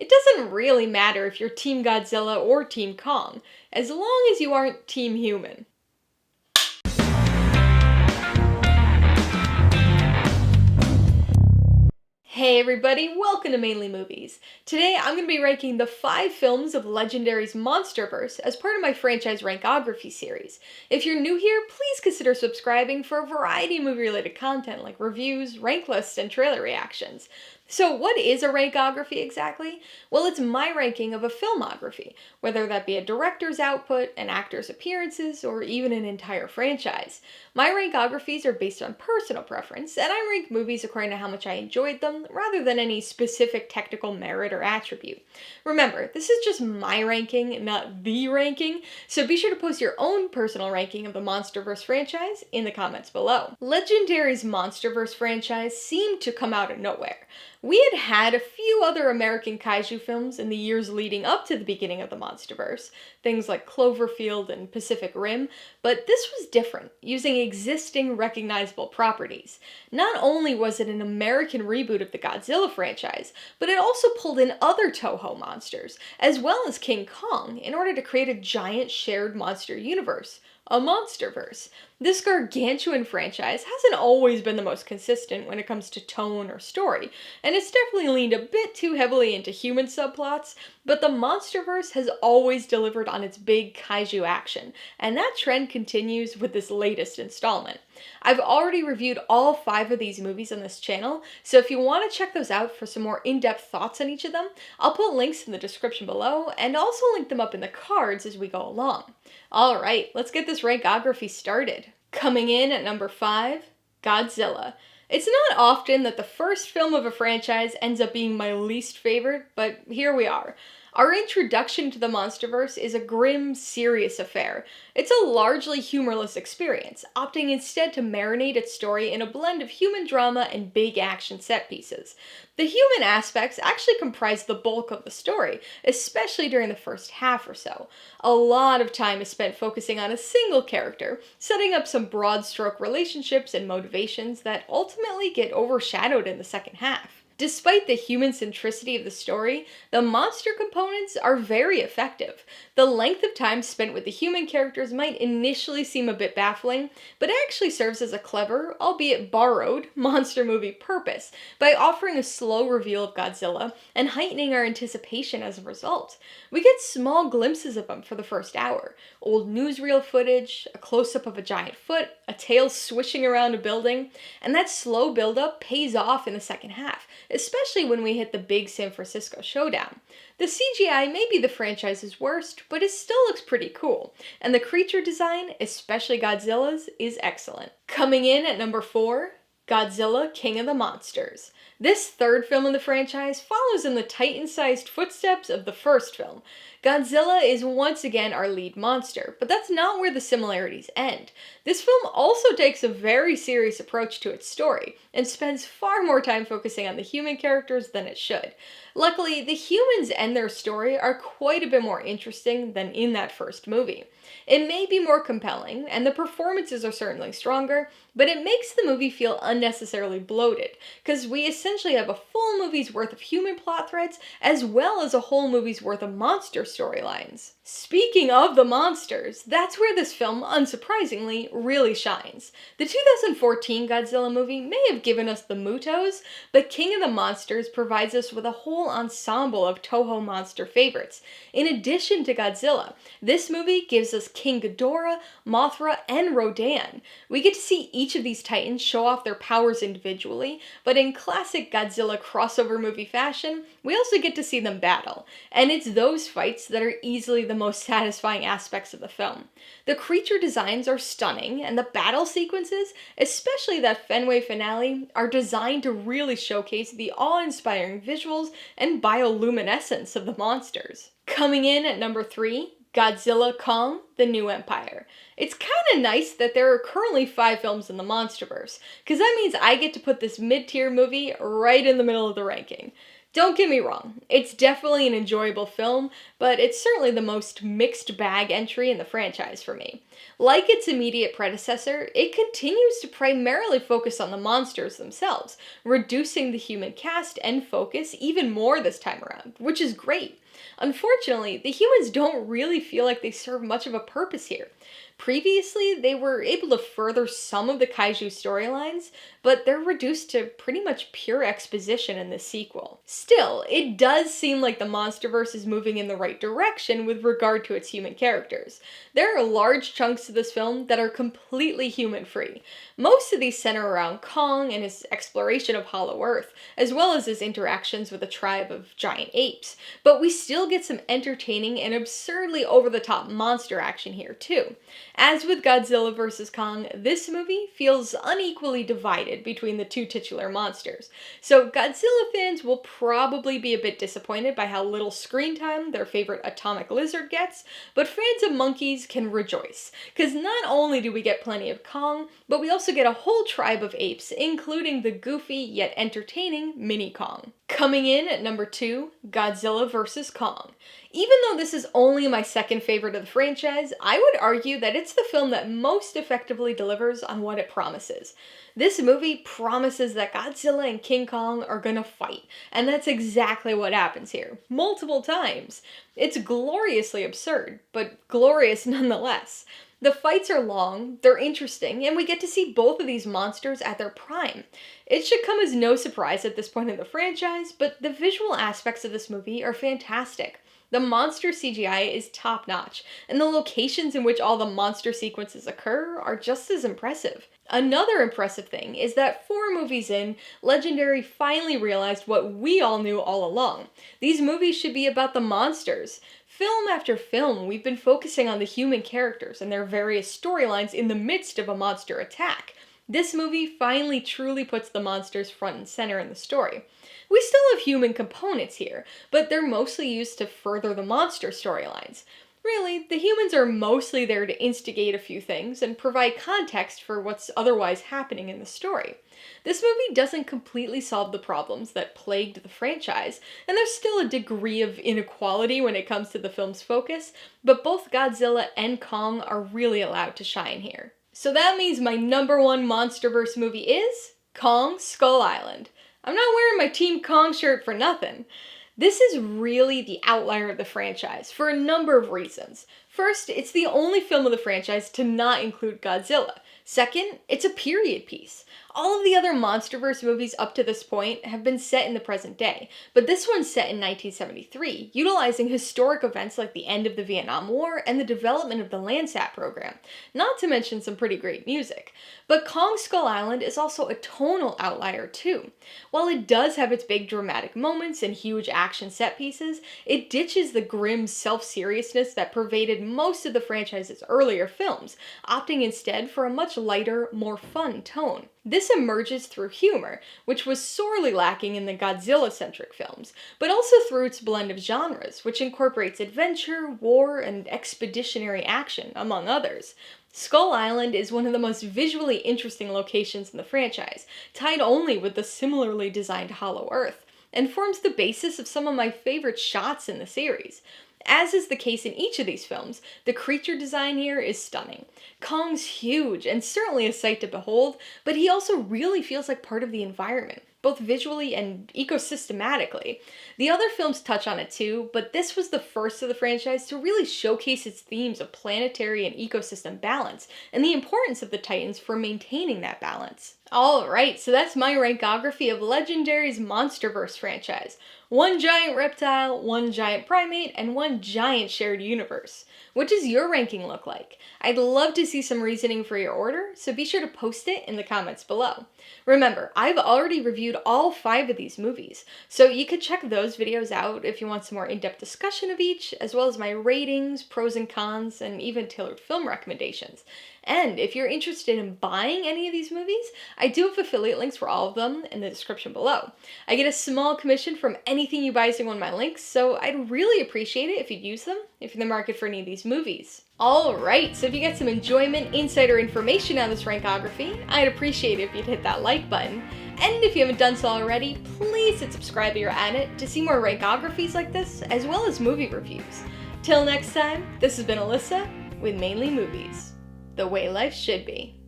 It doesn't really matter if you're Team Godzilla or Team Kong, as long as you aren't Team Human. Hey everybody, welcome to Mainely Movies. Today I'm going to be ranking the 5 films of Legendary's MonsterVerse as part of my franchise Rankography series. If you're new here, please consider subscribing for a variety of movie-related content like reviews, rank lists, and trailer reactions. So what is a rankography exactly? Well, it's my ranking of a filmography, whether that be a director's output, an actor's appearances, or even an entire franchise. My rankographies are based on personal preference, and I rank movies according to how much I enjoyed them, rather than any specific technical merit or attribute. Remember, this is just my ranking, not the ranking, so be sure to post your own personal ranking of the MonsterVerse franchise in the comments below. Legendary's MonsterVerse franchise seemed to come out of nowhere. We had a few other American kaiju films in the years leading up to the beginning of the MonsterVerse, things like Cloverfield and Pacific Rim, but this was different, using existing recognizable properties. Not only was it an American reboot of the Godzilla franchise, but it also pulled in other Toho monsters, as well as King Kong, in order to create a giant shared monster universe. A MonsterVerse. This gargantuan franchise hasn't always been the most consistent when it comes to tone or story, and it's definitely leaned a bit too heavily into human subplots, but the MonsterVerse has always delivered on its big kaiju action, and that trend continues with this latest installment. I've already reviewed all 5 of these movies on this channel, so if you want to check those out for some more in-depth thoughts on each of them, I'll put links in the description below, and also link them up in the cards as we go along. Alright, let's get this rankography started. Coming in at number 5, Godzilla. It's not often that the first film of a franchise ends up being my least favorite, but here we are. Our introduction to the MonsterVerse is a grim, serious affair. It's a largely humorless experience, opting instead to marinate its story in a blend of human drama and big action set pieces. The human aspects actually comprise the bulk of the story, especially during the first half or so. A lot of time is spent focusing on a single character, setting up some broad-stroke relationships and motivations that ultimately get overshadowed in the second half. Despite the human centricity of the story, the monster components are very effective. The length of time spent with the human characters might initially seem a bit baffling, but it actually serves as a clever, albeit borrowed, monster movie purpose by offering a slow reveal of Godzilla and heightening our anticipation as a result. We get small glimpses of him for the first hour, old newsreel footage, a close-up of a giant foot, a tail swishing around a building, and that slow build-up pays off in the second half, especially when we hit the big San Francisco showdown. The CGI may be the franchise's worst, but it still looks pretty cool, and the creature design, especially Godzilla's, is excellent. Coming in at number 4, Godzilla, King of the Monsters. This third film in the franchise follows in the Titan-sized footsteps of the first film. Godzilla is once again our lead monster, but that's not where the similarities end. This film also takes a very serious approach to its story, and spends far more time focusing on the human characters than it should. Luckily, the humans and their story are quite a bit more interesting than in that first movie. It may be more compelling, and the performances are certainly stronger, but it makes the movie feel unnecessarily bloated, because we essentially have a full movie's worth of human plot threads, as well as a whole movie's worth of monster storylines. Speaking of the monsters, that's where this film, unsurprisingly, really shines. The 2014 Godzilla movie may have given us the Mutos, but King of the Monsters provides us with a whole ensemble of Toho monster favorites. In addition to Godzilla, this movie gives us King Ghidorah, Mothra, and Rodan. We get to see each of these titans show off their powers individually, but in classic Godzilla crossover movie fashion, we also get to see them battle. And it's those fights that are easily the most satisfying aspects of the film. The creature designs are stunning, and the battle sequences, especially that Fenway finale, are designed to really showcase the awe-inspiring visuals and bioluminescence of the monsters. Coming in at number 3, Godzilla Kong, The New Empire. It's kinda nice that there are currently 5 films in the MonsterVerse, because that means I get to put this mid-tier movie right in the middle of the ranking. Don't get me wrong, it's definitely an enjoyable film, but it's certainly the most mixed bag entry in the franchise for me. Like its immediate predecessor, it continues to primarily focus on the monsters themselves, reducing the human cast and focus even more this time around, which is great. Unfortunately, the humans don't really feel like they serve much of a purpose here. Previously, they were able to further some of the kaiju storylines, but they're reduced to pretty much pure exposition in this sequel. Still, it does seem like the MonsterVerse is moving in the right direction with regard to its human characters. There are large chunks of this film that are completely human-free. Most of these center around Kong and his exploration of Hollow Earth, as well as his interactions with a tribe of giant apes, but we still get some entertaining and absurdly over-the-top monster action here too. As with Godzilla vs. Kong, this movie feels unequally divided between the two titular monsters. So Godzilla fans will probably be a bit disappointed by how little screen time their favorite atomic lizard gets, but fans of monkeys can rejoice, because not only do we get plenty of Kong, but we also get a whole tribe of apes, including the goofy yet entertaining Mini Kong. Coming in at number 2, Godzilla vs. Kong. Even though this is only my second favorite of the franchise, I would argue that it's the film that most effectively delivers on what it promises. This movie promises that Godzilla and King Kong are gonna fight, and that's exactly what happens here, multiple times. It's gloriously absurd, but glorious nonetheless. The fights are long, they're interesting, and we get to see both of these monsters at their prime. It should come as no surprise at this point in the franchise, but the visual aspects of this movie are fantastic. The monster CGI is top-notch, and the locations in which all the monster sequences occur are just as impressive. Another impressive thing is that 4 movies in, Legendary finally realized what we all knew all along. These movies should be about the monsters. Film after film, we've been focusing on the human characters and their various storylines in the midst of a monster attack. This movie finally truly puts the monsters front and center in the story. We still have human components here, but they're mostly used to further the monster storylines. Really, the humans are mostly there to instigate a few things and provide context for what's otherwise happening in the story. This movie doesn't completely solve the problems that plagued the franchise, and there's still a degree of inequality when it comes to the film's focus, but both Godzilla and Kong are really allowed to shine here. So that means my number 1 MonsterVerse movie is Kong Skull Island. I'm not wearing my Team Kong shirt for nothing. This is really the outlier of the franchise, for a number of reasons. First, it's the only film of the franchise to not include Godzilla. Second, it's a period piece. All of the other MonsterVerse movies up to this point have been set in the present day, but this one's set in 1973, utilizing historic events like the end of the Vietnam War and the development of the Landsat program, not to mention some pretty great music. But Kong Skull Island is also a tonal outlier too. While it does have its big dramatic moments and huge action set pieces, it ditches the grim self-seriousness that pervaded most of the franchise's earlier films, opting instead for a much lighter, more fun tone. This emerges through humor, which was sorely lacking in the Godzilla-centric films, but also through its blend of genres, which incorporates adventure, war, and expeditionary action, among others. Skull Island is one of the most visually interesting locations in the franchise, tied only with the similarly designed Hollow Earth, and forms the basis of some of my favorite shots in the series. As is the case in each of these films, the creature design here is stunning. Kong's huge and certainly a sight to behold, but he also really feels like part of the environment, both visually and ecosystematically. The other films touch on it too, but this was the first of the franchise to really showcase its themes of planetary and ecosystem balance, and the importance of the Titans for maintaining that balance. Alright, so that's my rankography of Legendary's MonsterVerse franchise. 1 giant reptile, 1 giant primate, and 1 giant shared universe. What does your ranking look like? I'd love to see some reasoning for your order, so be sure to post it in the comments below. Remember, I've already reviewed all 5 of these movies, so you could check those videos out if you want some more in-depth discussion of each, as well as my ratings, pros and cons, and even tailored film recommendations. And if you're interested in buying any of these movies, I do have affiliate links for all of them in the description below. I get a small commission from anything you buy using one of my links, so I'd really appreciate it if you'd use them if you're in the market for any of these movies. Alright, so if you get some enjoyment, insight, or information out of this rankography, I'd appreciate it if you'd hit that like button. And if you haven't done so already, please hit subscribe while you're at it to see more rankographies like this, as well as movie reviews. Till next time, this has been Alyssa with Mainly Movies, the way life should be.